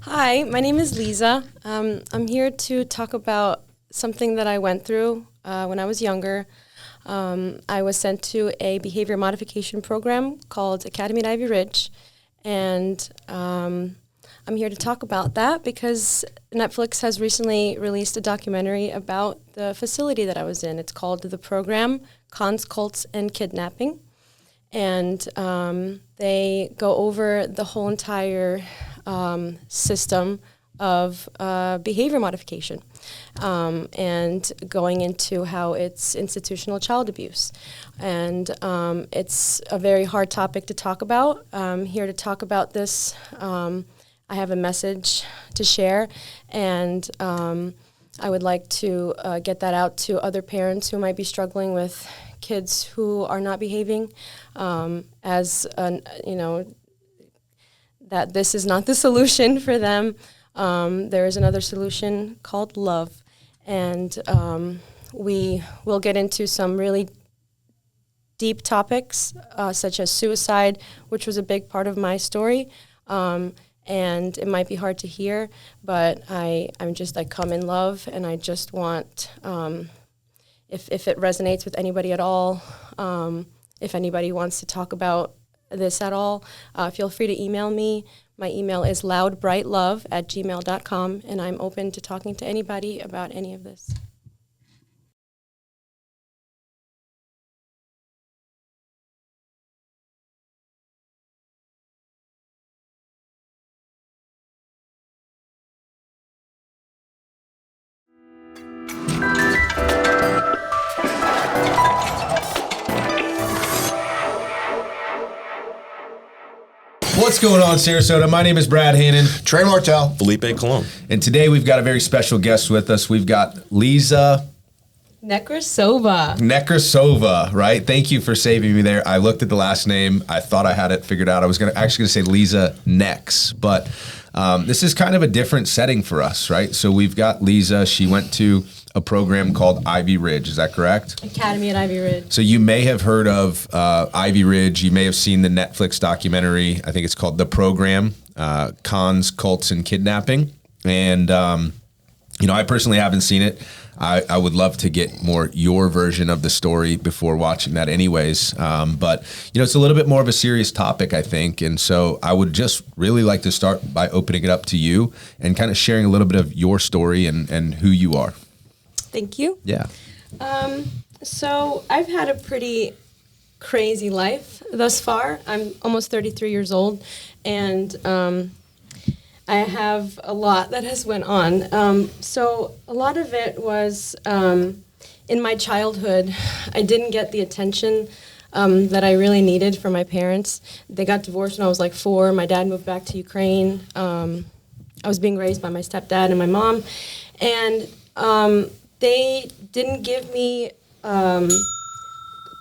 Hi, my name is Lisa. I'm here to talk about something that I went through when I was younger. I was sent to a behavior modification program called Academy at Ivy Ridge, and I'm here to talk about that because Netflix has recently released a documentary about the facility that I was in. It's called The Program, Cons, Cults, and Kidnapping. And they go over the whole entire system of behavior modification and going into how it's institutional child abuse. And it's a very hard topic to talk about. I'm here to talk about this. I have a message to share, and I would like to get that out to other parents who might be struggling with kids who are not behaving, that this is not the solution for them. There is another solution called love, and we will get into some really deep topics, such as suicide, which was a big part of my story. And it might be hard to hear, but I come in love, and I just want, if it resonates with anybody at all, if anybody wants to talk about this at all, feel free to email me. My email is loudbrightlove@gmail.com, and I'm open to talking to anybody about any of this. What's going on, Sarasota? My name is Brad Hannon. Trey Martel. Felipe Colon. And today we've got a very special guest with us. We've got Lisa Nekrasova, right? Thank you for saving me there. I looked at the last name. I thought I had it figured out. I was actually going to say Yelizaveta Nex, but this is kind of a different setting for us, right? So we've got Lisa. She went to a program called Ivy Ridge. Is that correct? Academy at Ivy Ridge. So you may have heard of Ivy Ridge. You may have seen the Netflix documentary. I think it's called The Program, Cons, Cults, and Kidnapping. And, I personally haven't seen it. I would love to get more your version of the story before watching that anyways. But, it's a little bit more of a serious topic, I think. And so I would just really like to start by opening it up to you and kind of sharing a little bit of your story and who you are. Thank you. Yeah. So I've had a pretty crazy life thus far. I'm almost 33 years old, and I have a lot that has went on. So a lot of it was in my childhood. I didn't get the attention that I really needed from my parents. They got divorced when I was like 4. My dad moved back to Ukraine. I was being raised by my stepdad and my mom, and they didn't give me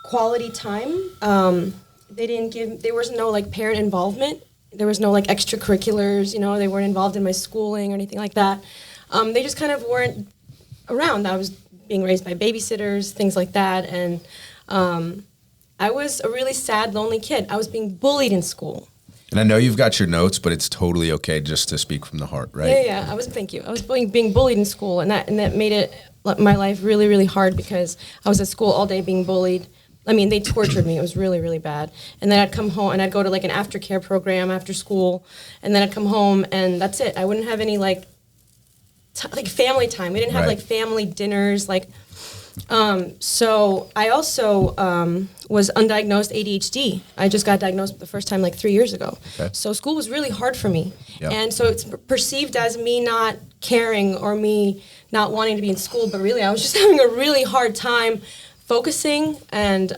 quality time. There was no parent involvement. There was no extracurriculars, they weren't involved in my schooling or anything like that. They just kind of weren't around. I was being raised by babysitters, things like that. And I was a really sad, lonely kid. I was being bullied in school. And I know you've got your notes, but it's totally okay just to speak from the heart, right? Yeah. Thank you. I was being bullied in school, and that made my life really, really hard because I was at school all day being bullied. I mean, they tortured me. It was really, really bad. And then I'd come home, and I'd go to an aftercare program after school, and then I'd come home, and that's it. I wouldn't have any family time. We didn't have family dinners. So I also was undiagnosed ADHD. I just got diagnosed the first time 3 years ago. Okay. So school was really hard for me. Yep. And so it's perceived as me not caring or me not wanting to be in school, but really I was just having a really hard time focusing, and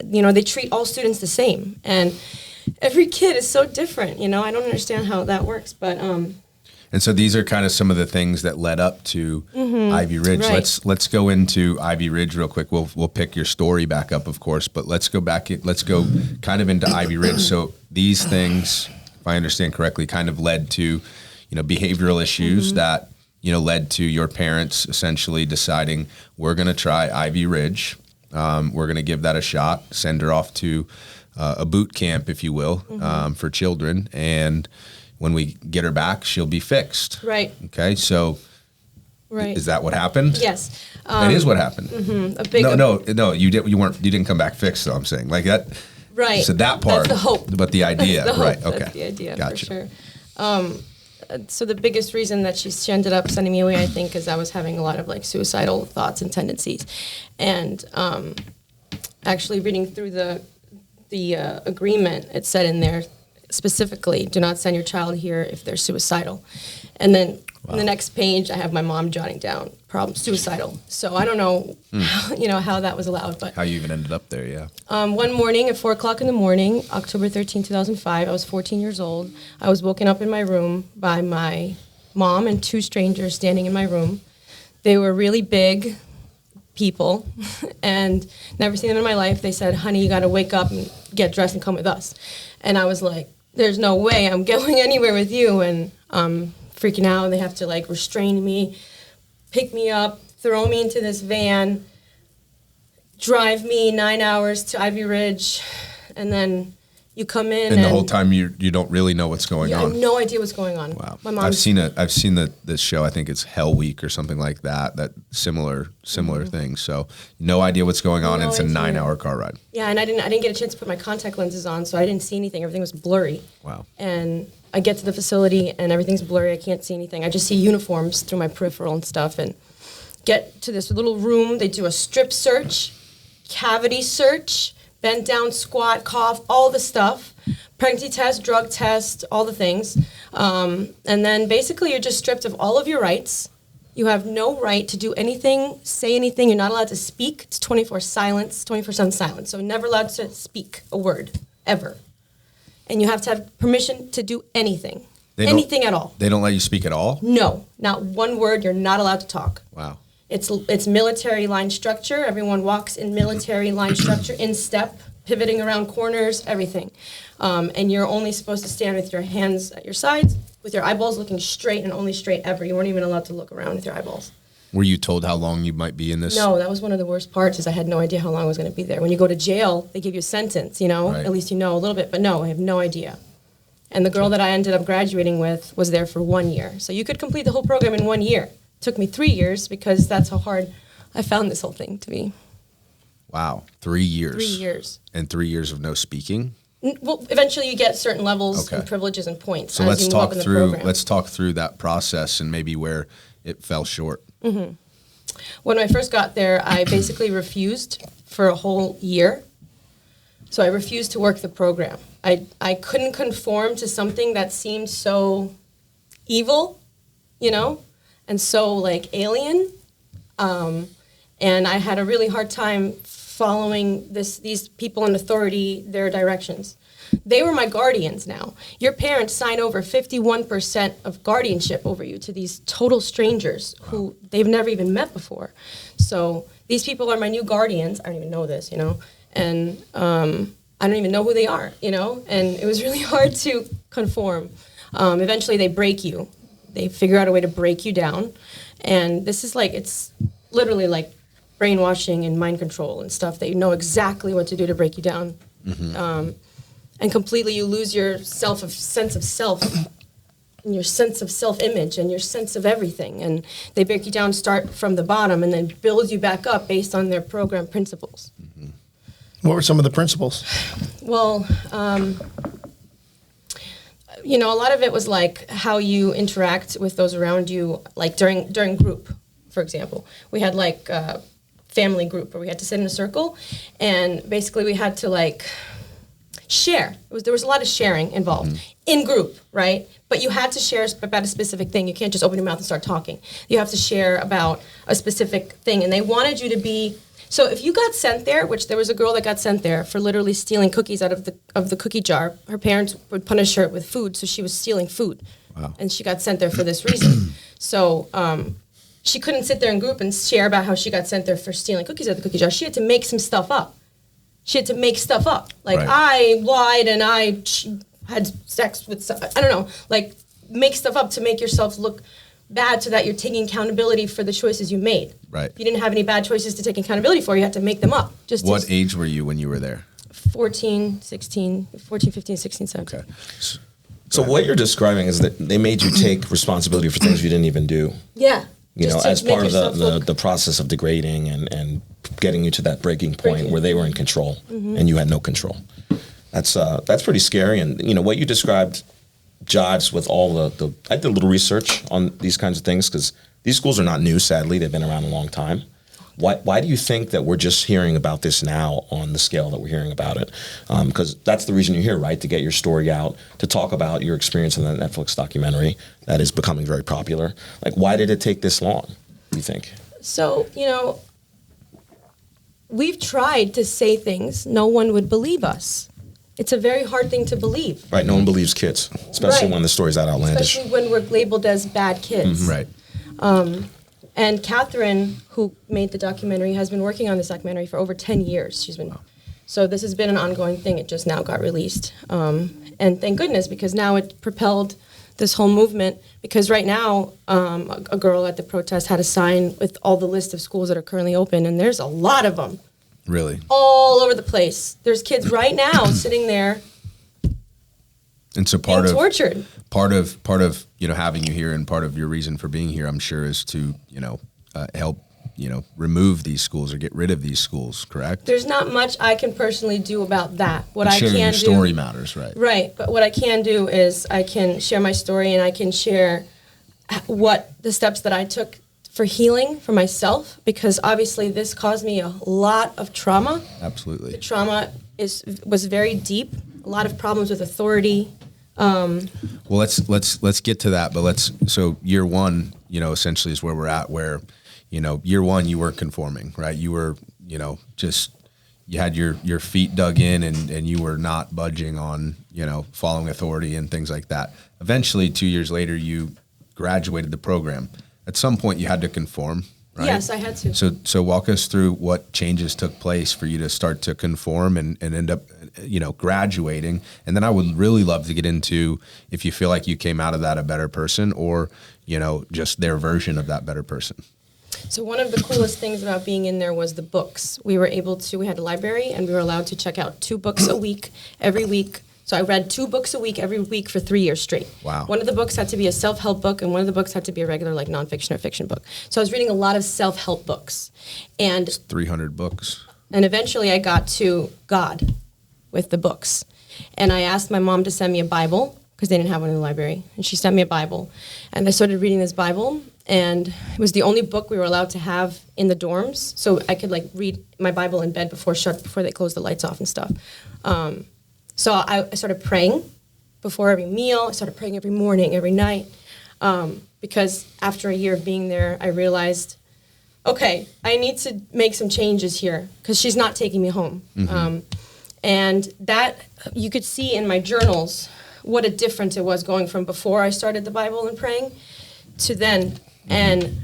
they treat all students the same. And every kid is so different, I don't understand how that works, but And so these are kind of some of the things that led up to Ivy Ridge. Right. Let's go into Ivy Ridge real quick. We'll pick your story back up, of course, but let's go kind of into Ivy Ridge. So these things, if I understand correctly, kind of led to, behavioral issues that, led to your parents essentially deciding we're going to try Ivy Ridge. We're going to give that a shot, send her off to a boot camp, if you will, for children. And when we get her back, she'll be fixed. Right. Okay, so is that what happened? Yes. That is what happened. Mm-hmm. No, you didn't come back fixed, though, I'm saying. Like that. Right. So that part. That's the hope. But the idea, That's the right, hope. okay. That's the idea, Gotcha. for sure. So the biggest reason that she ended up sending me away, I think, is I was having a lot of like suicidal thoughts and tendencies. And actually reading through the agreement, it said in there specifically, do not send your child here if they're suicidal. And then on the next page, I have my mom jotting down problem suicidal. So I don't know, how that was allowed, but How you even ended up there, yeah. one morning at 4:00 in the morning, October 13, 2005, I was 14 years old. I was woken up in my room by my mom and two strangers standing in my room. They were really big people and never seen them in my life. They said, honey, you got to wake up and get dressed and come with us. And I was like, there's no way I'm going anywhere with you. And freaking out. They have to like restrain me, pick me up, throw me into this van, drive me 9 hours to Ivy Ridge, and then you come in. And the whole time you don't really know what's going on. I have no idea what's going on. Wow. My mom. I've seen this show. I think it's Hell Week or something like that. That similar thing. So no idea what's going on. No It's a idea. 9-hour car ride. Yeah, and I didn't get a chance to put my contact lenses on, so I didn't see anything. Everything was blurry. Wow. And I get to the facility and everything's blurry. I can't see anything. I just see uniforms through my peripheral and stuff. And get to this little room. They do a strip search, cavity search, bent down, squat, cough, all the stuff. Pregnancy test, drug test, all the things. And then basically you're just stripped of all of your rights. You have no right to do anything, say anything. You're not allowed to speak. It's 24 silence, 24/7 silence. So never allowed to speak a word, ever. And you have to have permission to do anything. Anything at all. They don't let you speak at all? No, not one word. You're not allowed to talk. Wow. It's military line structure. Everyone walks in military line structure, in step, pivoting around corners, everything. And you're only supposed to stand with your hands at your sides, with your eyeballs looking straight and only straight ever. You weren't even allowed to look around with your eyeballs. Were you told how long you might be in this? No, that was one of the worst parts, is I had no idea how long I was going to be there. When you go to jail, they give you a sentence, Right. At least you know a little bit. But no, I have no idea. And the girl that I ended up graduating with was there for 1 year. So you could complete the whole program in 1 year. It took me 3 years because that's how hard I found this whole thing to be. Wow. 3 years. 3 years. And 3 years of no speaking? Well, eventually you get certain levels Okay. and privileges and points. So as let's you move talk up in the through program. let's talk through that process and maybe where it fell short. When I first got there, I basically refused for a whole year. So I refused to work the program. I couldn't conform to something that seemed so evil, and so like alien. And I had a really hard time following these people in authority, their directions. They were my guardians now. Your parents sign over 51% of guardianship over you to these total strangers who they've never even met before. So these people are my new guardians. I don't even know this, and I don't even know who they are, and it was really hard to conform. Eventually they break you. They figure out a way to break you down. And this is it's literally like brainwashing and mind control and stuff that you know exactly what to do to break you down. And completely you lose your sense of self and your sense of self-image and your sense of everything. And they break you down, start from the bottom, and then build you back up based on their program principles. What were some of the principles? Well, a lot of it was like how you interact with those around you, like during group, for example. We had family group where we had to sit in a circle, and basically we had to share. There was a lot of sharing involved in group, right? But you had to share about a specific thing. You can't just open your mouth and start talking. You have to share about a specific thing, and they wanted you to be. So if you got sent there, which there was a girl that got sent there for literally stealing cookies out of the cookie jar. Her parents would punish her with food, so she was stealing food. Wow. And she got sent there for this reason. So she couldn't sit there in group and share about how she got sent there for stealing cookies out of the cookie jar. She had to make some stuff up. Like, Right. I lied and I had sex with I don't know, make stuff up to make yourself look bad so that you're taking accountability for the choices you made. Right. If you didn't have any bad choices to take accountability for, you had to make them up. What age were you when you were there? 14, 15, 16, 17. Okay. So what you're describing is that they made you take responsibility for things you didn't even do. Yeah. You know, Just to as make part of yourself the process of degrading and getting you to that breaking point where they were in control Mm-hmm. and you had no control. That's pretty scary. And you know what you described jives with all the. I did a little research on these kinds of things because these schools are not new. Sadly, they've been around a long time. Why do you think that we're just hearing about this now on the scale that we're hearing about it? Because that's the reason you're here, right? To get your story out, to talk about your experience in the Netflix documentary that is becoming very popular. Like, why did it take this long, do you think? So, you know, we've tried to say things. No one would believe us. It's a very hard thing to believe. Right, no one believes kids, especially Right. when the story's that outlandish. Especially when we're labeled as bad kids. Right. And Catherine, who made the documentary, has been working on this documentary for over 10 years. So this has been an ongoing thing. It just now got released. And thank goodness, because now it propelled this whole movement. Because right now, a girl at the protest had a sign with all the list of schools that are currently open, and there's a lot of them. Really. All over the place. There's kids right now sitting there And so being tortured. part of having you here and part of your reason for being here, I'm sure, is to help remove these schools or get rid of these schools. Correct. There's not much I can personally do about that. What I Sharing can your do, story matters, right? right? But what I can do is I can share my story and I can share what the steps that I took for healing for myself, because obviously this caused me a lot of trauma. Absolutely. The trauma was very deep. A lot of problems with authority. Well, let's get to that, but so year one, essentially is where we're at, where, year one, you weren't conforming, right? You were, you had your feet dug in and you were not budging on, following authority and things like that. Eventually, 2 years later, you graduated the program. At some point you had to conform, right? Yes, I had to. So walk us through what changes took place for you to start to conform and end up, graduating. And then I would really love to get into if you feel like you came out of that a better person or, just their version of that better person. So one of the coolest things about being in there was the books. We had a library and we were allowed to check out 2 books a week, every week. So I read 2 books a week every week for 3 years straight. Wow. One of the books had to be a self-help book, and one of the books had to be a regular, like, nonfiction or fiction book. So I was reading a lot of self-help books. And 300 books. And eventually I got to God with the books. And I asked my mom to send me a Bible, because they didn't have one in the library. And she sent me a Bible. And I started reading this Bible, and it was the only book we were allowed to have in the dorms. So I could, read my Bible in bed before they closed the lights off and stuff. So I started praying before every meal. I started praying every morning, every night, because after a year of being there, I realized, okay, I need to make some changes here because she's not taking me home. Mm-hmm. And that, you could see in my journals what a difference it was going from before I started the Bible and praying to then. And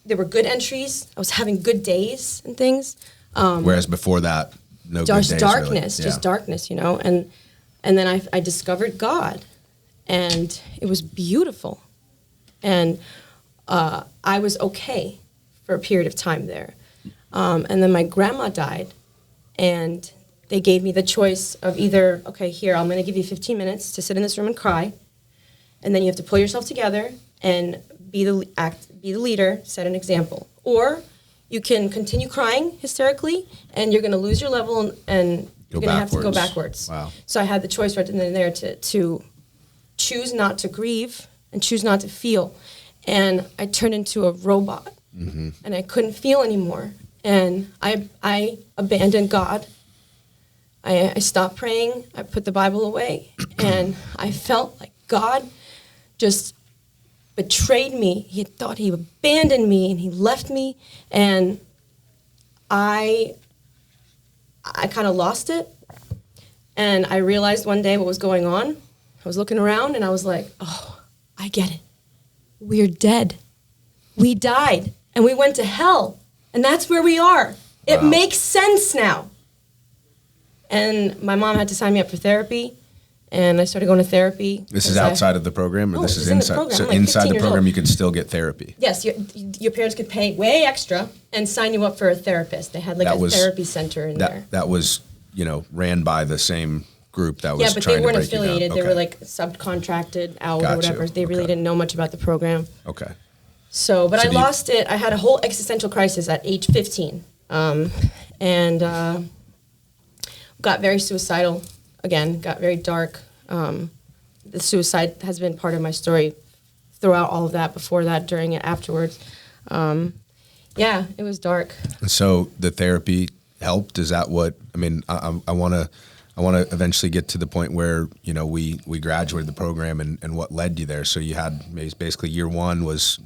there were good entries. I was having good days and things. Whereas before that, no good days, just darkness, really. Yeah. just darkness, and then I discovered God, and it was beautiful, and I was okay for a period of time there, and then my grandma died, and they gave me the choice of either, okay, here, I'm going to give you 15 minutes to sit in this room and cry, and then you have to pull yourself together and be the leader, set an example, or you can continue crying hysterically, and you're going to lose your level, and you're going to have to go backwards. Wow. So I had the choice right then and there to choose not to grieve and choose not to feel. And I turned into a robot, mm-hmm. and I couldn't feel anymore. And I abandoned God. I stopped praying. I put the Bible away, and I felt like God just betrayed me. He thought he abandoned me, and he left me, and I kind of lost it. And I realized one day what was going on. I was looking around, and I was like, oh, I get it. We're dead. We died, and we went to hell, and that's where we are. It makes sense now. And my mom had to sign me up for therapy. And I started going to therapy. This is outside of the program, or No, this this is is in the inside? program. So I'm like inside 15 the years program, old. you can still get therapy. Yes, your parents could pay way extra and sign you up for a therapist. They had a therapy center in there. That was, ran by the same group that was Yeah, but trying they to weren't break you down. affiliated. They Okay. were like subcontracted out Gotcha. or whatever. They really Okay. didn't know much about the program. Okay. So, but So I do you- lost it. I had a whole existential crisis at age 15. And got very suicidal again, got very dark. The suicide has been part of my story throughout all of that, before that, during it, afterwards. Yeah, it was dark. And so the therapy helped. Is that what I mean? I want to eventually get to the point where we graduated the program and what led you there. So you had basically year one was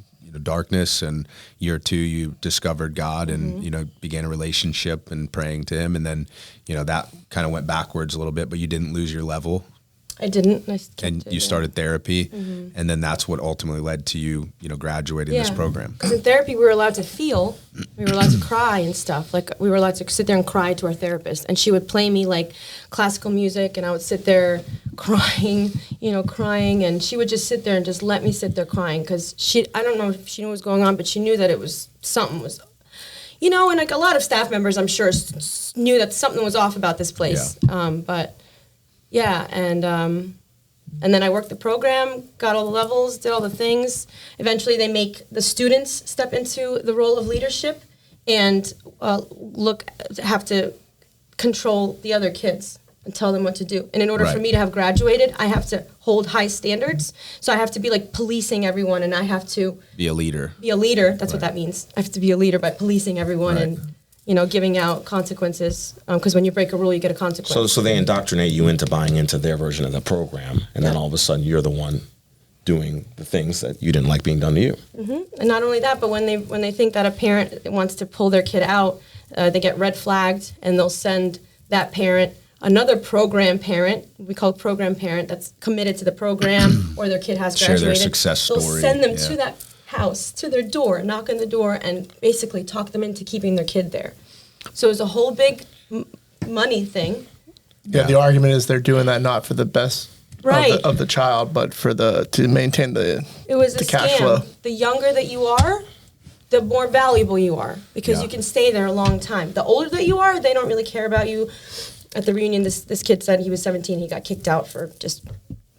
darkness, and year two you discovered God and began a relationship and praying to Him, and then that kind of went backwards a little bit, but you didn't lose your level. I didn't. And you started therapy, and then that's what ultimately led to you graduating this program. Because in therapy, we were allowed to feel, we were allowed to cry and stuff. Like, we were allowed to sit there and cry to our therapist, and she would play me like classical music, and I would sit there crying, crying, and she would just sit there and just let me sit there crying, because I don't know if she knew what was going on, but she knew that it was something was. And like a lot of staff members, I'm sure, knew that something was off about this place. Yeah. But yeah, and then I worked the program, got all the levels, did all the things. Eventually, they make the students step into the role of leadership and have to control the other kids and tell them what to do. And in order for Right. me to have graduated, I have to hold high standards. So I have to be like policing everyone, and I have to Be a leader. be a leader. That's what that means. I have to be a leader by policing everyone Right. and giving out consequences. Because when you break a rule, you get a consequence. So they indoctrinate you into buying into their version of the program, and then all of a sudden you're the one doing the things that you didn't like being done to you. And not only that, but when they think that a parent wants to pull their kid out, they get red flagged, and they'll send that parent another program parent, we call program parent, that's committed to the program, or their kid has Share graduated. their success They'll story, send them yeah. to that house, to their door, knock on the door, and basically talk them into keeping their kid there. So it's a whole big money thing. Yeah, the argument is they're doing that not for the best Right. of the child, but for to maintain the It was a cash scam. flow. The younger that you are, the more valuable you are, because Yeah. you can stay there a long time. The older that you are, they don't really care about you. At the reunion, this kid said he was 17. He got kicked out for just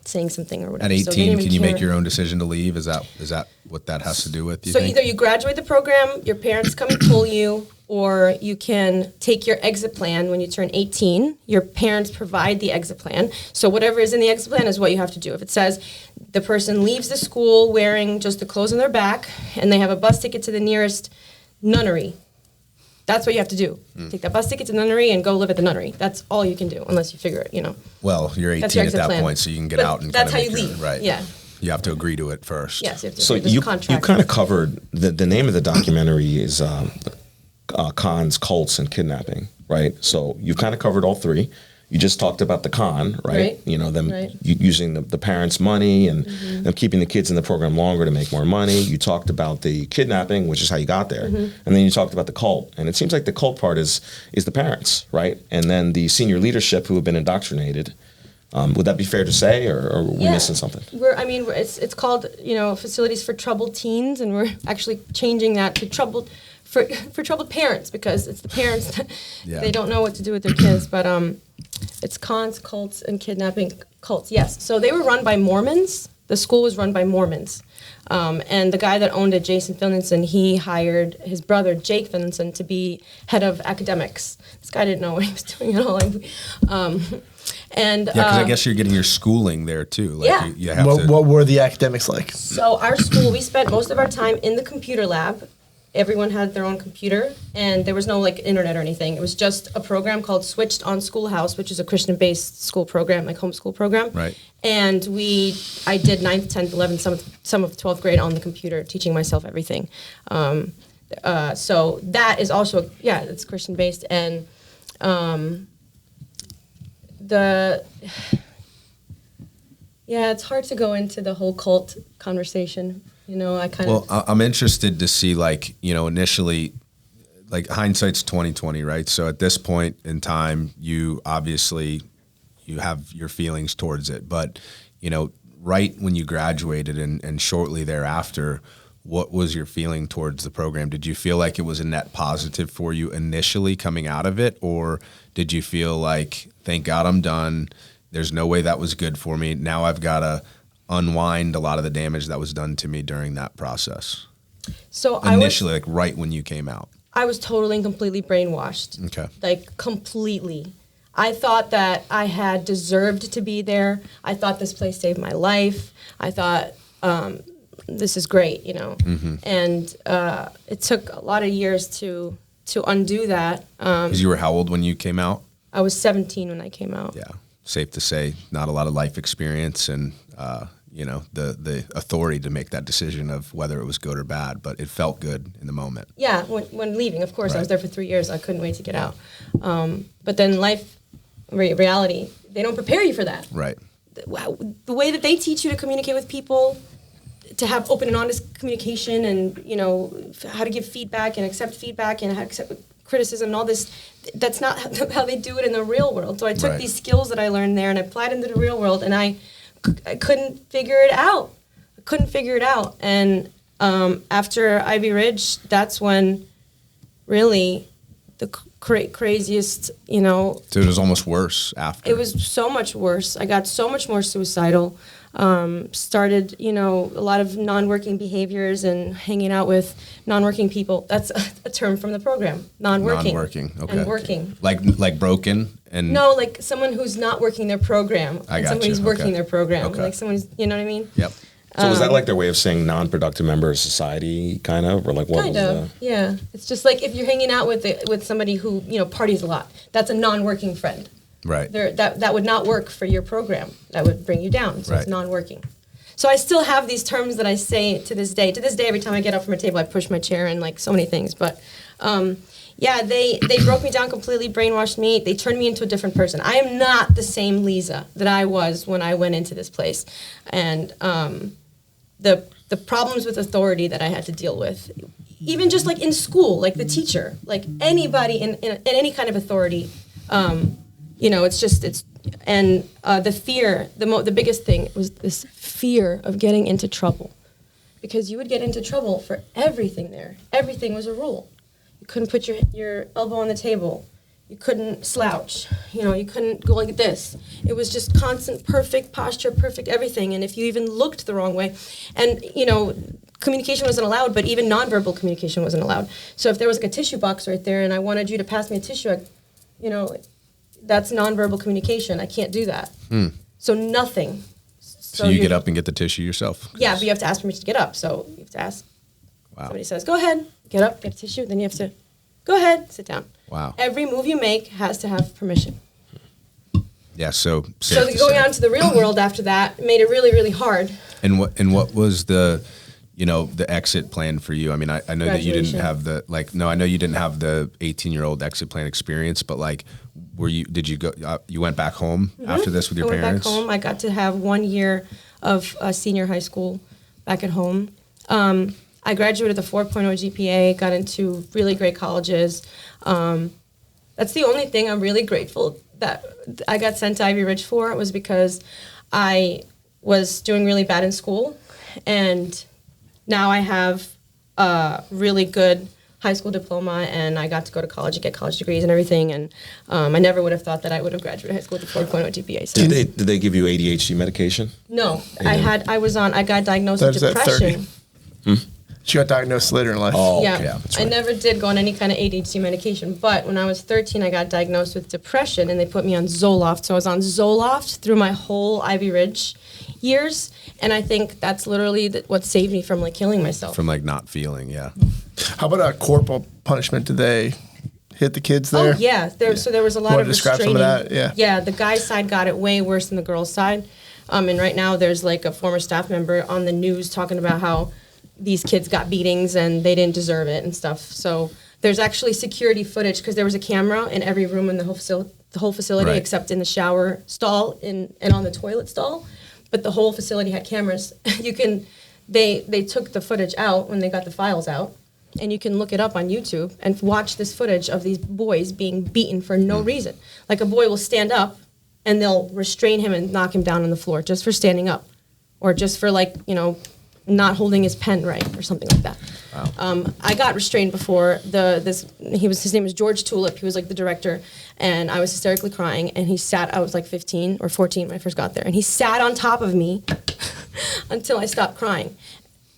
saying something or whatever. At So they 18, didn't can you even make care. your own decision to leave? Is that what that has to do with? You So think? either you graduate the program, your parents come and pull you, or you can take your exit plan when you turn 18. Your parents provide the exit plan. So whatever is in the exit plan is what you have to do. If it says the person leaves the school wearing just the clothes on their back and they have a bus ticket to the nearest nunnery, that's what you have to do. Take that bus ticket to the nunnery and go live at the nunnery. That's all you can do unless you figure it, Well, you're 18 That's your at exit that plan. point, so you can get But out and that's kinda how you make your- leave. Right. Yeah. You have to agree to it first. Yes, you have to. So there's a you contract. kind of covered the name of the documentary is Cons, Cults, and Kidnapping, right? So you've kind of covered all three. You just talked about the con, right? Right. Them Right. using the parents' money and them keeping the kids in the program longer to make more money. You talked about the kidnapping, which is how you got there, and then you talked about the cult. And it seems like the cult part is the parents, right? And then the senior leadership who have been indoctrinated. Would that be fair to say, or are we missing something? It's called Facilities for Troubled Teens, and we're actually changing that to troubled for troubled parents, because it's the parents that Yeah. they don't know what to do with their kids. But it's cons, cults, and kidnapping cults. Yes, so they were run by Mormons. The school was run by Mormons, and the guy that owned it, Jason Finlinson, he hired his brother Jake Finlinson to be head of academics. This guy didn't know what he was doing at all. And Yeah, because I guess you're getting your schooling there too. Like Yeah. you have What, to. what were the academics like? So our school, we spent most of our time in the computer lab. Everyone had their own computer, and there was no internet or anything. It was just a program called Switched on Schoolhouse, which is a Christian-based school program, like homeschool program. Right. And I did 9th, 10th, 11th, some of 12th grade on the computer, teaching myself everything. So that is also, it's Christian-based, and it's hard to go into the whole cult conversation. Well, I'm interested to see, initially, hindsight's 20/20, right? So at this point in time, you obviously you have your feelings towards it, but right when you graduated and shortly thereafter, what was your feeling towards the program? Did you feel like it was a net positive for you initially coming out of it, or did you feel like, thank God I'm done? there's no way that was good for me. Now I've got to unwind a lot of the damage that was done to me during that process. So Initially, like right when you came out. I was totally and completely brainwashed. Okay. Like completely. I thought that I had deserved to be there. I thought this place saved my life. I thought this is great, you know. And it took a lot of years to undo that. Because you were how old when you came out? I was 17 when I came out. Yeah. Safe to say, not a lot of life experience and, you know, the authority to make that decision of whether it was good or bad, but it felt good in the moment. Yeah, when leaving, of course. I was Right. there for 3 years. I couldn't wait to get out. But then reality, they don't prepare you for that. Right. The way that they teach you to communicate with people, to have open and honest communication, and you know how to give feedback and accept feedback and how to accept criticism and all this, that's not how they do it in the real world. So I took Right. these skills that I learned there and I applied into the real world, and I couldn't figure it out. And after Ivy Ridge, that's when really the craziest, you know. So it was almost worse after. It was so much worse. I got so much more suicidal. Started, you know, a lot of non-working behaviors and hanging out with non-working people. That's a term from the program. Non-working. Non-working, okay. And working. Like broken and. No, like someone who's not working their program. I and got someone who's you, working okay. their program. Okay. Like someone's, you know what I mean? Yep. So was that like their way of saying non-productive member of society, kind of, or like what Kind was of, yeah. It's just like if you're hanging out with somebody who, you know, parties a lot. That's a non-working friend. Right. That would not work for your program. That would bring you down. So Right. it's non-working. So I still have these terms that I say to this day. To this day, every time I get up from a table, I push my chair and like so many things. But yeah, they broke me down completely, brainwashed me. They turned me into a different person. I am not the same Lisa that I was when I went into this place. And the problems with authority that I had to deal with, even just like in school, like the teacher, like anybody in any kind of authority, you know, and the fear, the biggest thing was this fear of getting into trouble, because you would get into trouble for everything there. Everything was a rule. You couldn't put your elbow on the table. You couldn't slouch. You know, you couldn't go like this. It was just constant, perfect posture, perfect everything. And if you even looked the wrong way, and you know, communication wasn't allowed, but even nonverbal communication wasn't allowed. So if there was like a tissue box right there, and I wanted you to pass me a tissue, you know, that's nonverbal communication. I can't do that. So nothing. So you get up and get the tissue yourself. Yeah, but you have to ask permission to get up. So you have to ask. Wow. Somebody says, "Go ahead, get up, get a tissue." Then you have to, "Go ahead, sit down." Wow. Every move you make has to have permission. Yeah. So. So going out into the real world after that made it really, really hard. And what was the, you know, the exit plan for you? I mean, I know that you didn't Graduation. have the I know you didn't have the 18-year-old exit plan experience, but like, did you go? You went back home after this with your I went parents? back home. I got to have 1 year of senior high school back at home. I graduated with a 4.0 GPA, got into really great colleges. That's the only thing I'm really grateful that I got sent to Ivy Ridge for, was because I was doing really bad in school, and now I have a really good high school diploma, and I got to go to college and get college degrees and everything, and I never would have thought that I would have graduated high school with a 4.0 GPA. So. Did they give you ADHD medication? No, I got diagnosed That with is at 30. depression. She got diagnosed later in life. Oh, Yeah, okay. that's I right. never did go on any kind of ADHD medication, but when I was 13, I got diagnosed with depression, and they put me on Zoloft. So I was on Zoloft through my whole Ivy Ridge years, and I think that's literally what saved me from like killing myself. From like not feeling, yeah. How about a corporal punishment? Did they hit the kids there? Oh yeah, so there was a lot Wanna of describe some restraining. of that? Yeah. Yeah, the guy's side got it way worse than the girl's side, and right now there's like a former staff member on the news talking about how these kids got beatings and they didn't deserve it and stuff. So there's actually security footage, because there was a camera in every room in the whole facility Right. except in the shower stall and on the toilet stall. But the whole facility had cameras. They took the footage out when they got the files out, and you can look it up on YouTube and watch this footage of these boys being beaten for no reason. Like a boy will stand up and they'll restrain him and knock him down on the floor just for standing up, or just for like, you know, not holding his pen right or something like that. Wow. I got restrained before. His name was George Tulip. He was like the director, and I was hysterically crying. And he sat. I was like 15 or 14 when I first got there, and he sat on top of me until I stopped crying.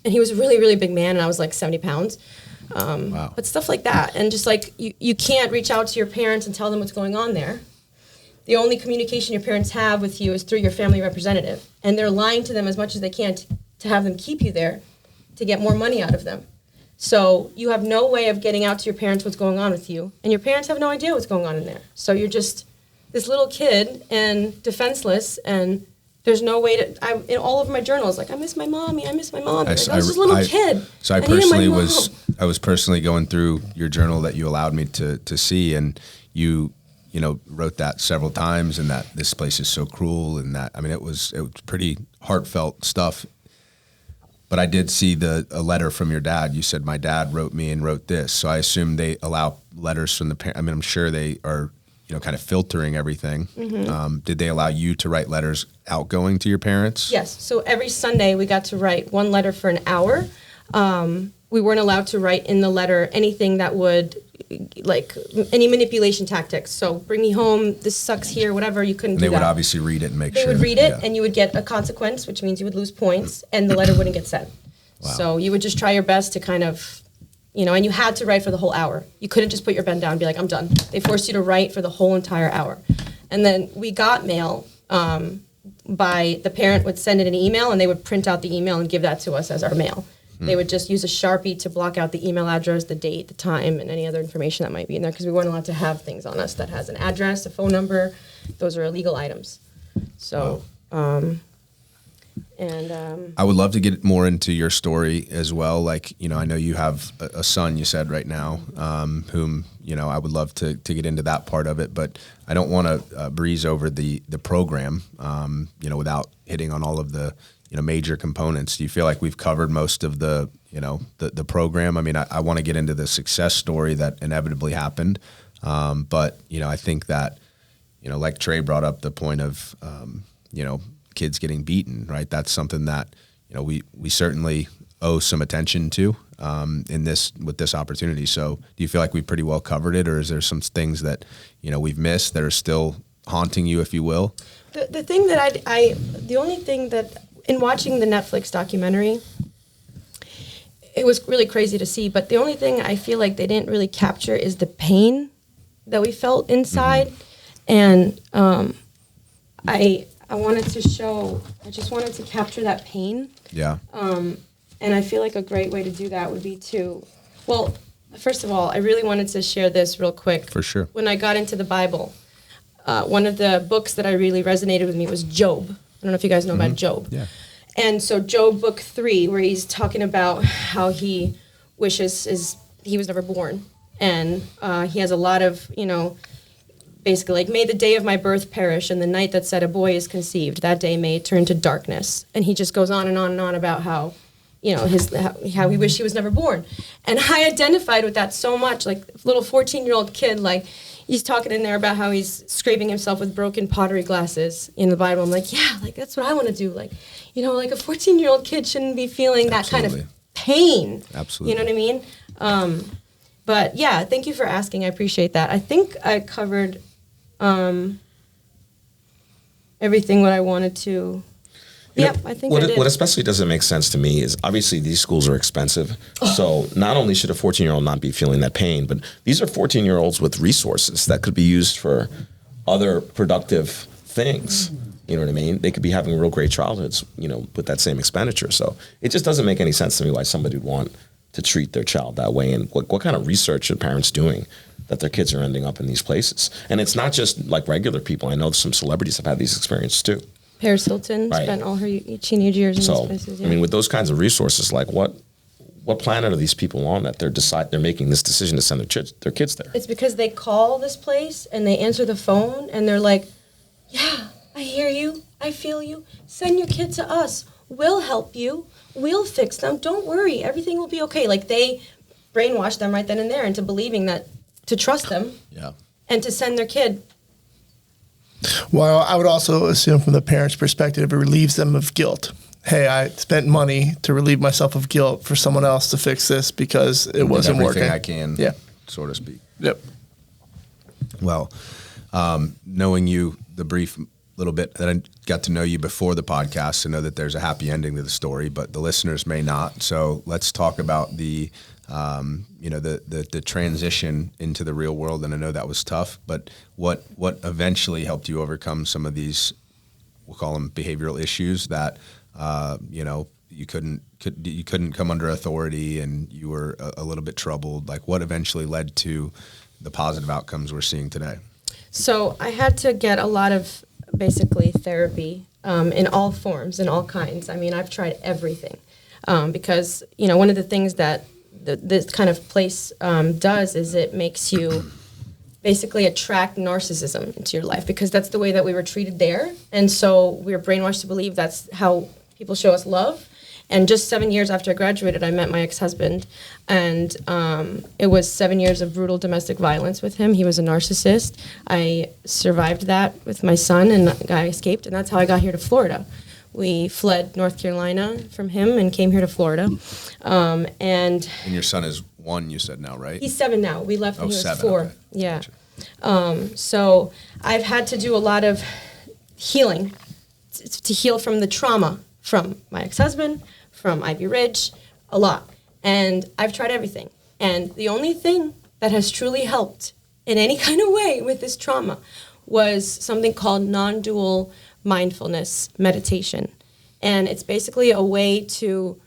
And he was a really, really big man, and I was like 70 pounds. Wow. But stuff like that, and just like you can't reach out to your parents and tell them what's going on there. The only communication your parents have with you is through your family representative, and they're lying to them as much as they can to have them keep you there to get more money out of them. So you have no way of getting out to your parents what's going on with you, and your parents have no idea what's going on in there. So you're just this little kid and defenseless, and there's no way to. In all of my journals, like I miss my mommy, I miss my mom. I was just a little kid. So I was personally going through your journal that you allowed me to see, and you wrote that several times, and that this place is so cruel, and that it was pretty heartfelt stuff. But I did see a letter from your dad. You said my dad wrote me and wrote this. So I assume they allow letters from the parents. I'm sure they are, kind of filtering everything. Mm-hmm. Did they allow you to write letters outgoing to your parents? Yes. So every Sunday we got to write one letter for an hour. We weren't allowed to write in the letter anything that would, like any manipulation tactics. So bring me home, this sucks here, whatever, you couldn't do that. They would obviously read it and make sure. They would read it, yeah. And you would get a consequence, which means you would lose points, and the letter wouldn't get sent. Wow. So you would just try your best to kind of, and you had to write for the whole hour. You couldn't just put your pen down and be like, I'm done. They forced you to write for the whole entire hour. And then we got mail by the parent would send it an email, and they would print out the email and give that to us as our mail. They would just use a Sharpie to block out the email address, the date, the time, and any other information that might be in there, because we weren't allowed to have things on us that has an address, a phone number. Those are illegal items. So, I would love to get more into your story as well. Like, I know you have a son, you said right now, whom, I would love to get into that part of it, but I don't want to breeze over the program, without hitting on all of the, major components. Do you feel like we've covered most of the program? I want to get into the success story that inevitably happened. But, I think that, like Trey brought up the point of, kids getting beaten, right? That's something that, we certainly owe some attention to, with this opportunity. So do you feel like we pretty well covered it, or is there some things that, we've missed that are still haunting you, if you will? The thing that the only thing that, in watching the Netflix documentary, it was really crazy to see, but the only thing I feel like they didn't really capture is the pain that we felt inside. Mm-hmm. And I just wanted to capture that pain. Yeah. And I feel like a great way to do that would be first of all, I really wanted to share this real quick. For sure. When I got into the Bible, one of the books that I really resonated with me was Job. I don't know if you guys know about Job. Yeah. And so Job book 3, where he's talking about how he wishes he was never born. And he has a lot of, basically like, may the day of my birth perish, and the night that said a boy is conceived, that day may turn to darkness. And he just goes on and on and on about how, how he wished he was never born. And I identified with that so much, like little 14-year-old kid, like, he's talking in there about how he's scraping himself with broken pottery glasses in the Bible. I'm like, yeah, like that's what I want to do. Like, like a 14-year-old kid shouldn't be feeling that kind of pain. Absolutely. You know what I mean? But yeah, thank you for asking. I appreciate that. I think I covered everything what I wanted to. Yep, I think I did. What especially doesn't make sense to me is obviously these schools are expensive. So not only should a 14-year-old not be feeling that pain, but these are 14-year-olds with resources that could be used for other productive things. You know what I mean? They could be having real great childhoods, with that same expenditure. So it just doesn't make any sense to me why somebody would want to treat their child that way. And what kind of research are parents doing that their kids are ending up in these places? And it's not just like regular people. I know some celebrities have had these experiences too. Paris Hilton spent all her teenage years in these places. Yeah. I mean, with those kinds of resources, like what planet are these people on that they're making this decision to send their kids there? It's because they call this place and they answer the phone and they're like, yeah, I hear you. I feel you. Send your kid to us. We'll help you. We'll fix them. Don't worry. Everything will be okay. Like, they brainwash them right then and there into believing that, to trust them. Yeah. And to send their kid. Well, I would also assume from the parents' perspective, it relieves them of guilt. hey, I spent money to relieve myself of guilt for someone else to fix this because it wasn't everything working. I can, Yeah. so to speak. Yep. Well, knowing you, the brief little bit that I got to know you before the podcast, to know that there's a happy ending to the story, but the listeners may not. So let's talk about the transition into the real world. And I know that was tough, but what eventually helped you overcome some of these, we'll call them behavioral issues that, you couldn't come under authority and you were a little bit troubled. Like, what eventually led to the positive outcomes we're seeing today? So I had to get a lot of basically therapy in all forms, in all kinds. I mean, I've tried everything because, one of the things that this kind of place does is it makes you basically attract narcissism into your life, because that's the way that we were treated there. And so we were brainwashed to believe that's how people show us love. And just 7 years after I graduated, I met my ex-husband, and it was 7 years of brutal domestic violence with him. He was a narcissist. I survived that with my son, and I escaped, and that's how I got here to Florida. We fled North Carolina from him and came here to Florida. And your son is 1, you said now, right? He's 7 now. We left when he was 7, 4. okay. Yeah. Gotcha. So I've had to do a lot of healing to heal from the trauma from my ex-husband, from Ivy Ridge, a lot. And I've tried everything. And the only thing that has truly helped in any kind of way with this trauma was something called non-dual mindfulness meditation. And it's basically a way to,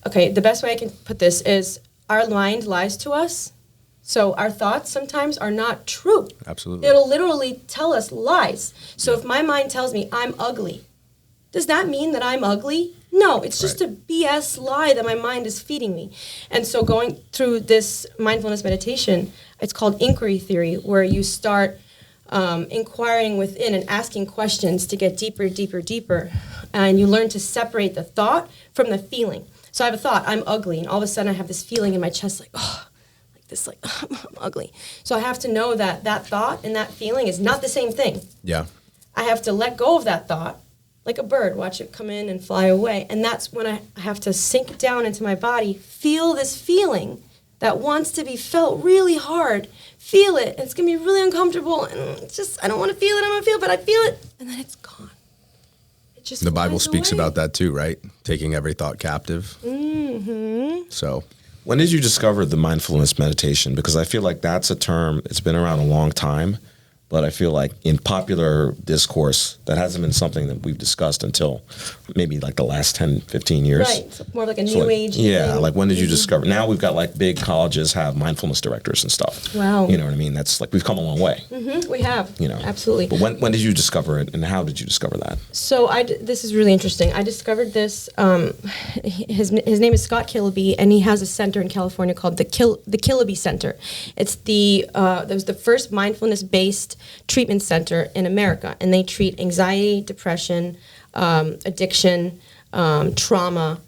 the best way I can put this is our mind lies to us. So our thoughts sometimes are not true. Absolutely. It'll literally tell us lies. So if my mind tells me I'm ugly, does that mean that I'm ugly? No, it's just a BS lie that my mind is feeding me. And so going through this mindfulness meditation, it's called inquiry theory, where you start inquiring within and asking questions to get deeper, deeper, deeper. And you learn to separate the thought from the feeling. So I have a thought, I'm ugly, and all of a sudden I have this feeling in my chest I'm ugly. So I have to know that that thought and that feeling is not the same thing. Yeah. I have to let go of that thought, like a bird, watch it come in and fly away. And that's when I have to sink down into my body, feel this feeling that wants to be felt really hard, feel it, and it's going to be really uncomfortable, and it's just, I don't want to feel it, I don't want to feel it, but I feel it, and then it's gone. It just The Bible speaks away. about that too, right? Taking every thought captive. Mm-hmm. So When did you discover the mindfulness meditation? Because I feel like that's a term, it's been around a long time, but I feel like in popular discourse, that hasn't been something that we've discussed until maybe like the last 10, 15 years. Right, so more like a So new like, age yeah, thing. like when did you discover? Now we've got like big colleges have mindfulness directors and stuff. Wow. You know what I mean? That's like, we've come a long way. Mm-hmm, we have, You know, absolutely. But when did you discover it, and how did you discover that? So this is really interesting. I discovered this. His name is Scott Killaby, and he has a center in California called the Killaby Center. It's that was the first mindfulness-based treatment center in America, and they treat anxiety, depression, addiction, trauma,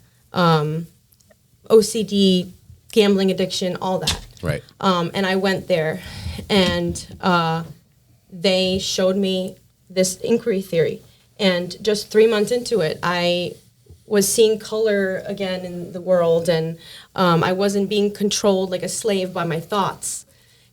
OCD, gambling addiction, all that. right. And I went there, and they showed me this inquiry theory. And just 3 months into it, I was seeing color again in the world, and I wasn't being controlled like a slave by my thoughts.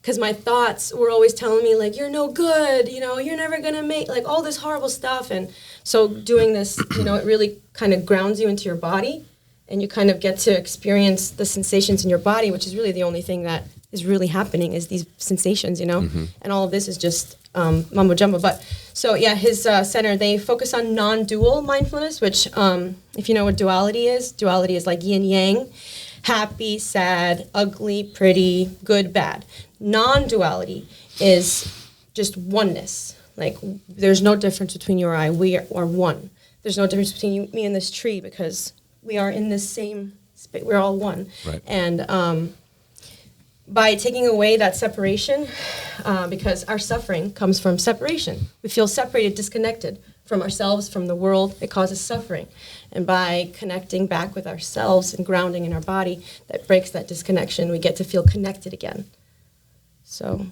Because my thoughts were always telling me, like, you're no good, you're never going to make, like, all this horrible stuff. And so doing this, it really kind of grounds you into your body, and you kind of get to experience the sensations in your body, which is really the only thing that is really happening is these sensations, And all of this is just mumbo jumbo. But so, yeah, his center, they focus on non-dual mindfulness, which, if you know what duality is like yin yang, happy, sad, ugly, pretty, good, bad. Non-duality is just oneness. Like, there's no difference between you or I. We are one. There's no difference between you, me and this tree, because we are in this same space. We're all one. Right. And by taking away that separation, because our suffering comes from separation. We feel separated, disconnected from ourselves, from the world. It causes suffering. And by connecting back with ourselves and grounding in our body, that breaks that disconnection. We get to feel connected again. So,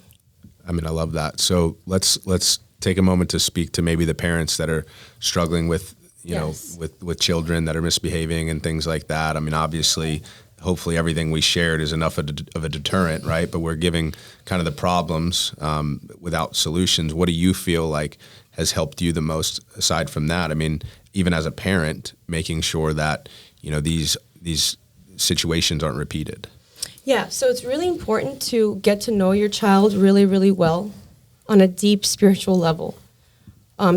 I mean, I love that. So let's take a moment to speak to maybe the parents that are struggling with, you know, with children that are misbehaving and things like that. I mean, obviously, hopefully everything we shared is enough of a deterrent, right? But we're giving kind of the problems without solutions. What do you feel like has helped you the most aside from that? I mean, even as a parent, making sure that, you know, these situations aren't repeated. Yeah, so it's really important to get to know your child really, really well on a deep spiritual level,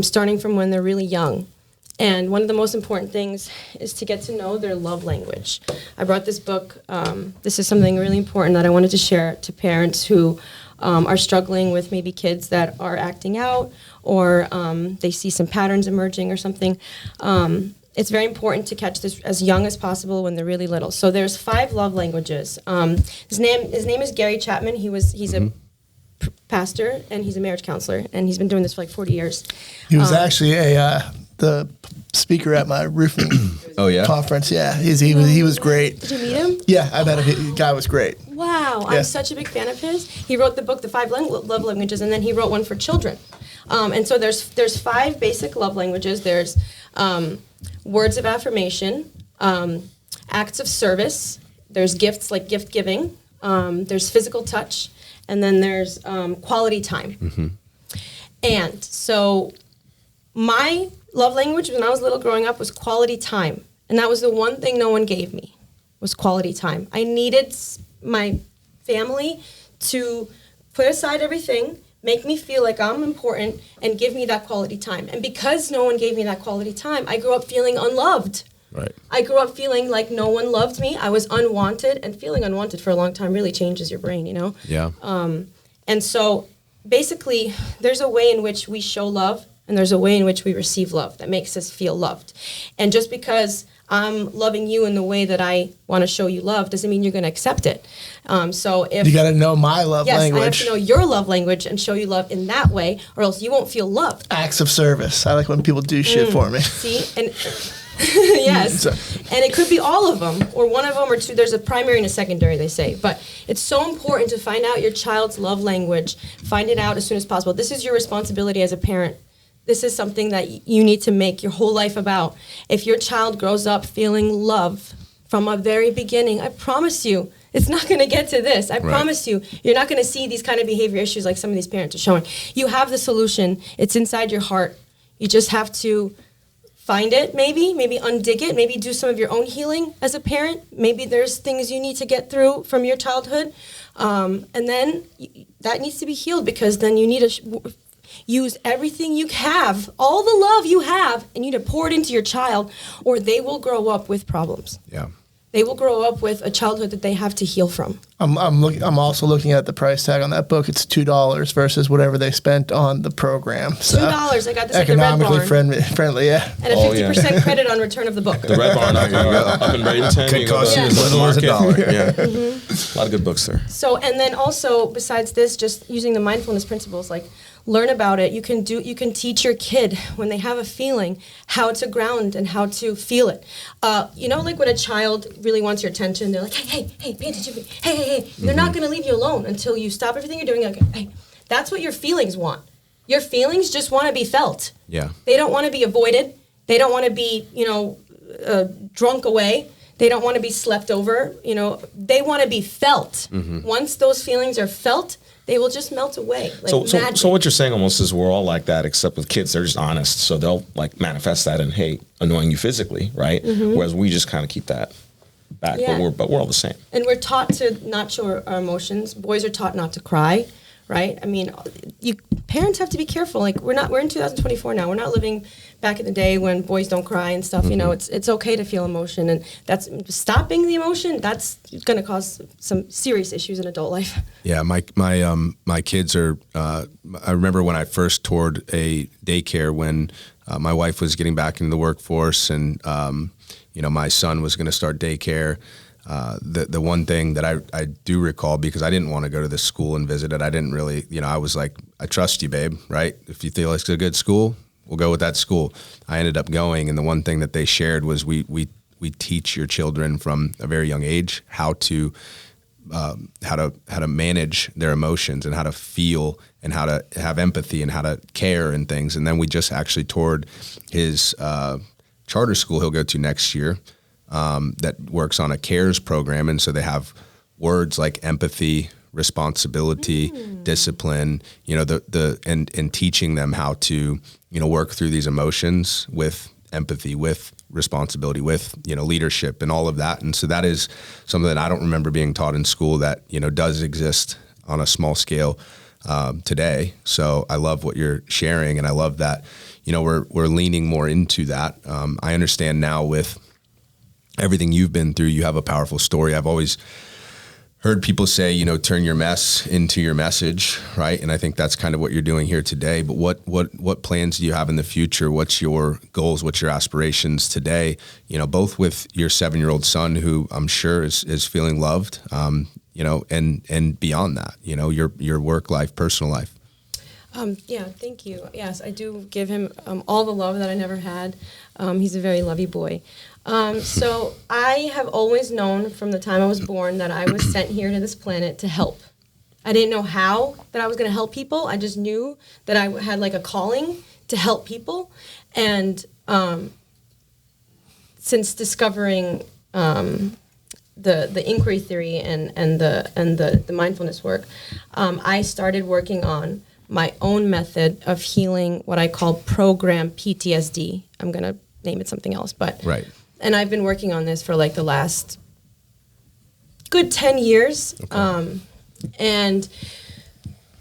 starting from when they're really young. And one of the most important things is to get to know their love language. I brought this book. This is something really important that I wanted to share to parents who are struggling with maybe kids that are acting out, or they see some patterns emerging or something. It's very important to catch this as young as possible when they're really little. So there's 5 love languages. His name is Gary Chapman. He's a pastor, and he's a marriage counselor, and he's been doing this for like 40 years. He was actually the speaker at my roofing conference. Yeah, he was great. Did you meet him? Yeah, I met him. The guy was great. Wow, I'm such a big fan of his. He wrote the book, The 5 Love Languages, and then he wrote one for children. And so there's 5 basic love languages. There's words of affirmation, acts of service. There's gifts like gift giving. There's physical touch, and then there's quality time. Mm-hmm. And so my love language when I was little growing up was quality time. And that was the one thing no one gave me, was quality time. I needed my family to put aside everything, make me feel like I'm important, and give me that quality time. And because no one gave me that quality time, I grew up feeling unloved. Right. I grew up feeling like no one loved me. I was unwanted, and feeling unwanted for a long time really changes your brain, you know? Yeah. And so basically, there's a way in which we show love, and there's a way in which we receive love that makes us feel loved. And just because I'm loving you in the way that I want to show you love doesn't mean you're going to accept it. So if you got to know my love language. Yes, I have to know your love language and show you love in that way, or else you won't feel loved. Acts of service. I like when people do shit for me. See? And yes. And it could be all of them, or one of them, or 2. There's a primary and a secondary, they say. But it's so important to find out your child's love language. Find it out as soon as possible. This is your responsibility as a parent. This is something that you need to make your whole life about. If your child grows up feeling love from a very beginning, I promise you, it's not going to get to this. I promise you, you're not going to see these kind of behavior issues like some of these parents are showing. You have the solution. It's inside your heart. You just have to find it, maybe undig it, maybe do some of your own healing as a parent. Maybe there's things you need to get through from your childhood. And then that needs to be healed, because then you need to use everything you have, all the love you have, and you need to pour it into your child, or they will grow up with problems. Yeah. They will grow up with a childhood that they have to heal from. I'm also looking at the price tag on that book. It's $2 versus whatever they spent on the program. So $2. I got this at the Red Barn. friendly, yeah. And a 50% credit on return of the book. The Red Barn up in Bradenton. Could cost you as little as $1. Yeah. Mm-hmm. A lot of good books there. So, and then also, besides this, just using the mindfulness principles, like learn about it. You can teach your kid when they have a feeling how to ground and how to feel it. You know, like when a child really wants your attention, they're like, hey, pay attention to me. Hey. They're not going to leave you alone until you stop everything you're doing. Like, hey, that's what your feelings want. Your feelings just want to be felt. Yeah. They don't want to be avoided. They don't want to be, drunk away. They don't want to be slept over. They want to be felt. Mm-hmm. Once those feelings are felt, they will just melt away. Like so what you're saying almost is we're all like that, except with kids, they're just honest. So they'll like manifest that in, hey, annoying you physically, right? Mm-hmm. Whereas we just kind of keep that back, but we're all the same. And we're taught to not show our emotions. Boys are taught not to cry, right? I mean, parents have to be careful. Like we're in 2024 now. We're not living back in the day when boys don't cry and stuff. Mm-hmm. It's okay to feel emotion, and that's stopping the emotion. That's going to cause some serious issues in adult life. Yeah, my kids are. I remember when I first toured a daycare when my wife was getting back into the workforce, and my son was going to start daycare. The one thing that I do recall, because I didn't want to go to this school and visit it, I didn't really, I was like, I trust you, babe, right? If you feel it's a good school, we'll go with that school. I ended up going, and the one thing that they shared was we teach your children from a very young age how to manage their emotions and how to feel and how to have empathy and how to care and things. And then we just actually toured his charter school he'll go to next year that works on a CARES program. And so they have words like empathy, responsibility, discipline, and teaching them how to, work through these emotions with empathy, with responsibility, with, leadership and all of that. And so that is something that I don't remember being taught in school that, does exist on a small scale today. So I love what you're sharing, and I love that, we're leaning more into that. I understand now with everything you've been through, you have a powerful story. I've always heard people say, turn your mess into your message, right? And I think that's kind of what you're doing here today. But what plans do you have in the future? What's your goals? What's your aspirations today? Both with your 7-year-old son, who I'm sure is feeling loved, and beyond that, your work life, personal life. Thank you. Yes, I do give him all the love that I never had. He's a very lovey boy. So I have always known from the time I was born that I was sent here to this planet to help. I didn't know how that I was going to help people. I just knew that I had like a calling to help people. And since discovering the inquiry theory and the mindfulness work, I started working on my own method of healing what I call program PTSD. I'm going to name it something else, but right. And I've been working on this for like the last good 10 years. Okay. And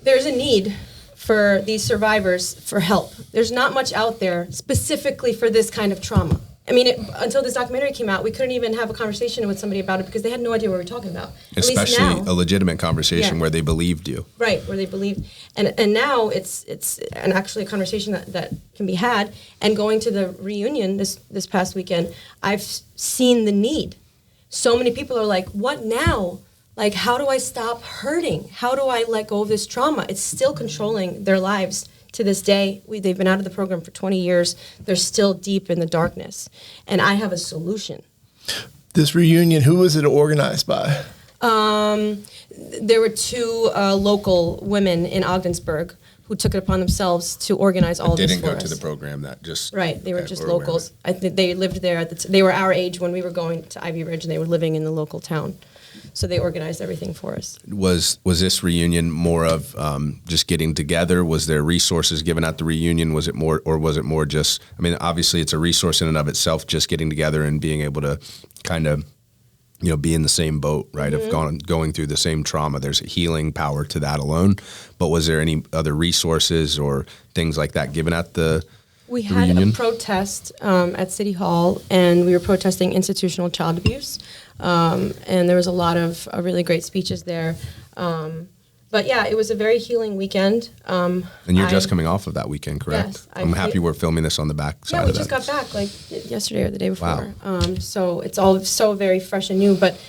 there's a need for these survivors for help. There's not much out there specifically for this kind of trauma. I mean, until this documentary came out, we couldn't even have a conversation with somebody about it because they had no idea what we were talking about. Especially a legitimate conversation where they believed you. Right, where they believed. And now it's actually a conversation that can be had. And going to the reunion this past weekend, I've seen the need. So many people are like, what now? Like, how do I stop hurting? How do I let go of this trauma? It's still controlling their lives. To this day, they've been out of the program for 20 years. They're still deep in the darkness. And I have a solution. This reunion, who was it organized by? There were 2 local women in Ogdensburg who took it upon themselves to organize all this for us. Didn't go to the program that just... Right, they were just locals. I think they lived there. They were our age when we were going to Ivy Ridge, and they were living in the local town. So they organized everything for us. Was this reunion more of just getting together? Was there resources given at the reunion? Was it more just, I mean, obviously it's a resource in and of itself, just getting together and being able to kind of, be in the same boat, right? Mm-hmm. Of going through the same trauma. There's a healing power to that alone. But was there any other resources or things like that given at the We had reunion? A protest at City Hall, and we were protesting institutional child abuse. And there was a lot of really great speeches there. But yeah, it was a very healing weekend. And you're just coming off of that weekend, correct? Yes. I'm happy we're filming this on the back side of that. Yeah, we just got back like yesterday or the day before. Wow. So it's all so very fresh and new. But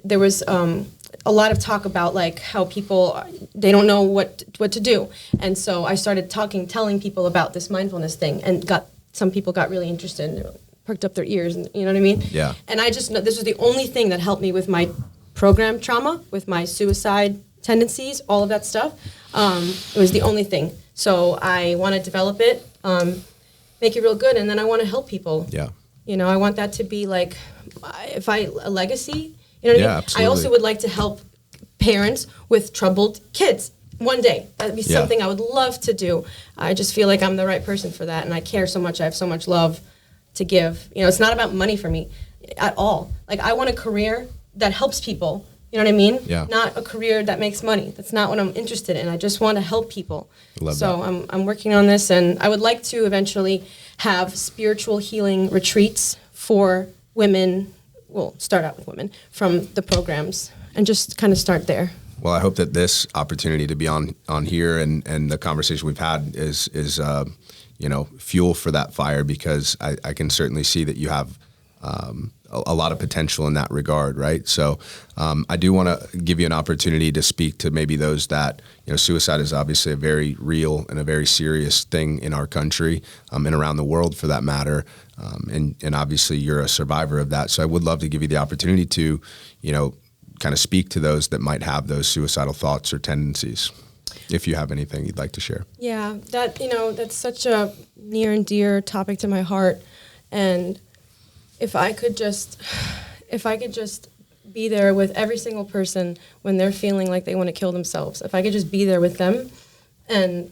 there was a lot of talk about like how people, they don't know what to do. And so I started telling people about this mindfulness thing, and some people got really interested and perked up their ears, and you know what I mean? Yeah. And I just know this was the only thing that helped me with my program trauma, with my suicide tendencies, all of that stuff. It was the only thing. So I want to develop it, make it real good, and then I want to help people. Yeah. I want that to be like, a legacy. You know what I mean? Absolutely. I also would like to help parents with troubled kids one day. That'd be something I would love to do. I just feel like I'm the right person for that, and I care so much. I have so much love to give. It's not about money for me at all. Like, I want a career that helps people. You know what I mean? Yeah. Not a career that makes money. That's not what I'm interested in. I just want to help people. Love so that. I'm working on this, and I would like to eventually have spiritual healing retreats for women. We'll start out with women from the programs and just kind of start there. Well, I hope that this opportunity to be on here and the conversation we've had is fuel for that fire, because I can certainly see that you have a lot of potential in that regard, right? So I do want to give you an opportunity to speak to maybe those that, suicide is obviously a very real and a very serious thing in our country and around the world for that matter. And obviously you're a survivor of that. So I would love to give you the opportunity to, kind of speak to those that might have those suicidal thoughts or tendencies. if you have anything you'd like to share. Yeah, that's such a near and dear topic to my heart. And if I could just be there with every single person when they're feeling like they want to kill themselves, if I could just be there with them and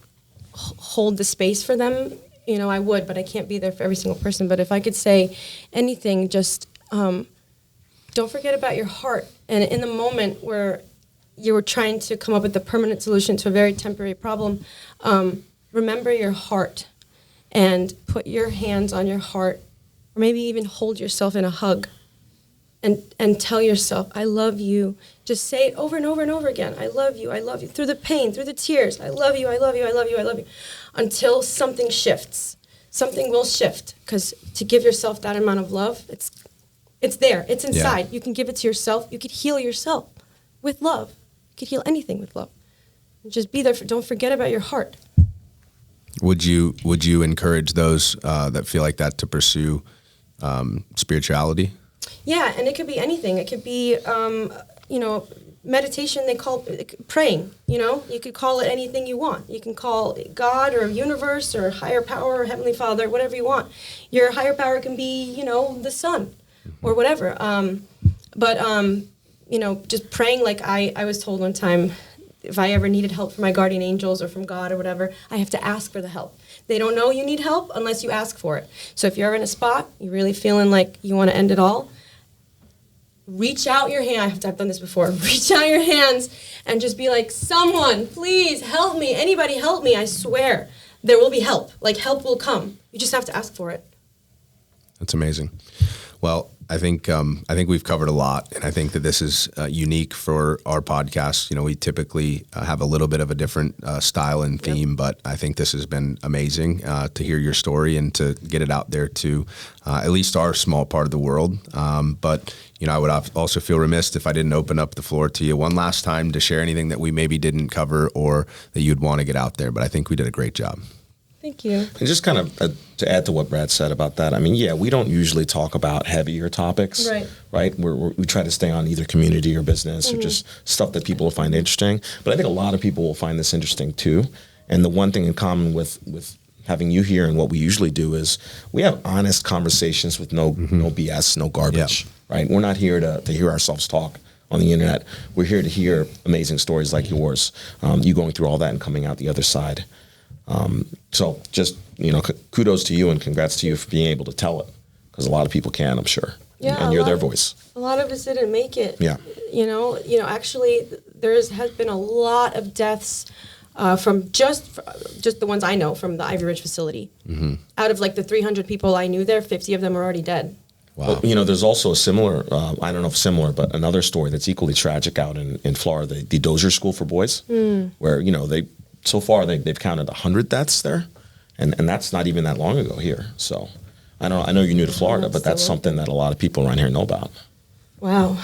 hold the space for them, I would, but I can't be there for every single person. But if I could say anything, just don't forget about your heart. And in the moment where you were trying to come up with a permanent solution to a very temporary problem, remember your heart and put your hands on your heart, or maybe even hold yourself in a hug and tell yourself, I love you. Just say it over and over and over again. I love you, through the pain, through the tears. I love you, I love you, I love you, I love you, until something shifts. Something will shift, because to give yourself that amount of love, it's there, it's inside. Yeah. You can give it to yourself. You could heal yourself with love. You could heal anything with love. Just be there. Don't forget about your heart. Would you encourage those that feel like that to pursue spirituality? Yeah, and it could be anything. It could be, meditation. They call it praying. You could call it anything you want. You can call it God or universe or higher power or Heavenly Father, whatever you want. Your higher power can be, the sun or whatever. Just praying. Like I was told one time, if I ever needed help from my guardian angels or from God or whatever, I have to ask for the help. They don't know you need help unless you ask for it. So if you're in a spot, you're really feeling like you want to end it all, reach out your hand. I've done this before. Reach out your hands and just be like, someone, please help me. Anybody help me. I swear there will be help. Like, help will come. You just have to ask for it. That's amazing. Well, I think we've covered a lot, and I think that this is unique for our podcast. We typically have a little bit of a different style and theme, but I think this has been amazing to hear your story and to get it out there to at least our small part of the world. But I would also feel remiss if I didn't open up the floor to you one last time to share anything that we maybe didn't cover or that you'd want to get out there. But I think we did a great job. Thank you. And just kind of to add to what Brad said about that, we don't usually talk about heavier topics, right? We try to stay on either community or business or just stuff that people will find interesting. But I think a lot of people will find this interesting too. And the one thing in common with having you here and what we usually do is we have honest conversations with no BS, no garbage, right? We're not here to hear ourselves talk on the internet. We're here to hear amazing stories like yours, you going through all that and coming out the other side. So just, kudos to you and congrats to you for being able to tell it, because a lot of people can, I'm sure. Yeah, and you're their voice. A lot of us didn't make it. Yeah. Actually has been a lot of deaths from just the ones I know from the Ivy Ridge facility. Mm-hmm. Out of like the 300 people I knew there, 50 of them are already dead. Wow. Well, there's also a similar, I don't know if similar, but another story that's equally tragic out in Florida, the Dozier School for Boys, where, so far they've counted 100 deaths there, and that's not even that long ago here. So I know you're new to Florida, but that's something that a lot of people around here know about. Wow.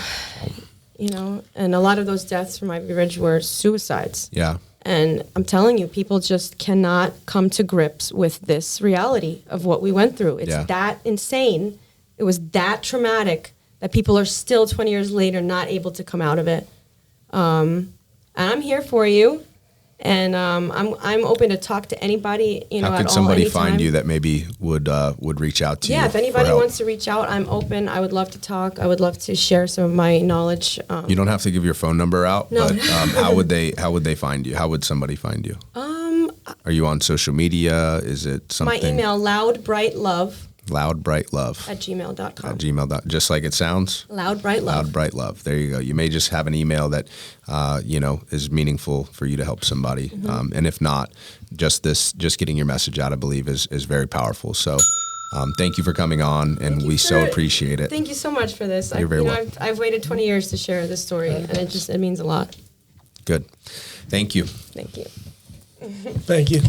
And a lot of those deaths from Ivy Ridge were suicides. Yeah. And I'm telling you, people just cannot come to grips with this reality of what we went through. It's that insane. It was that traumatic that people are still 20 years later not able to come out of it. And I'm here for you. And I'm open to talk to anybody. How could somebody find you that maybe would reach out to you? Yeah, if anybody wants to reach out, I'm open. I would love to talk. I would love to share some of my knowledge. You don't have to give your phone number out, but how would they find you? How would somebody find you? Are you on social media? Is it something? My email, loudbrightlove. Loudbrightlove @gmail.com. Just like it sounds. Loudbrightlove. Loudbrightlove. There you go. You may just have an email that is meaningful for you to help somebody, and if not, just getting your message out, I believe, is very powerful. So, thank you for coming on, and we so appreciate it. Thank you so much for this. You're very welcome. I've waited 20 years to share this story, and it means a lot. Good. Thank you. Thank you. Thank you.